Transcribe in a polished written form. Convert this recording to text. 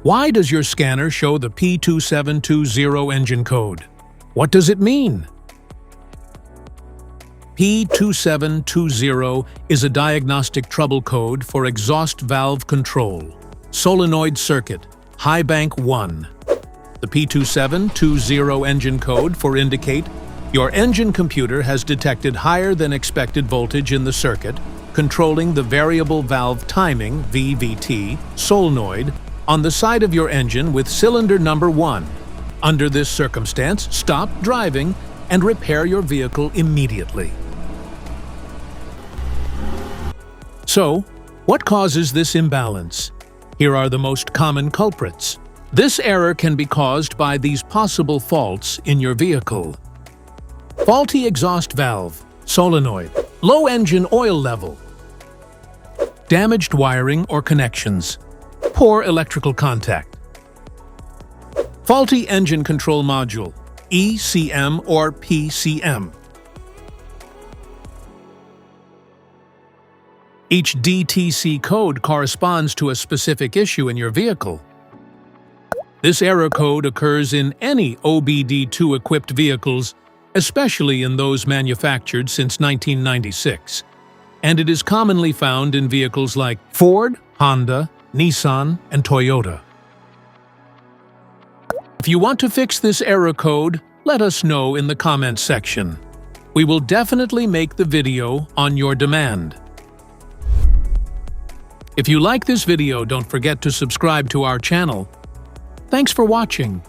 Why does your scanner show the P2720 engine code? What does it mean? P2720 is a diagnostic trouble code for exhaust valve control, solenoid circuit, high bank 1. The P2720 engine code for indicate your engine computer has detected higher than expected voltage in the circuit, controlling the variable valve timing (VVT) solenoid on the side of your engine with cylinder number 1. Under this circumstance, stop driving and repair your vehicle immediately. So, what causes this imbalance? Here are the most common culprits. This error can be caused by these possible faults in your vehicle. Faulty exhaust valve, solenoid, low engine oil level, damaged wiring or connections, poor electrical contact, faulty engine control module, ECM or PCM. Each DTC code corresponds to a specific issue in your vehicle. This error code occurs in any OBD2-equipped vehicles, especially in those manufactured since 1996, and it is commonly found in vehicles like Ford, Honda, Nissan, and Toyota. If you want to fix this error code, let us know in the comments section. We will definitely make the video on your demand. If you like this video, don't forget to subscribe to our channel. Thanks for watching.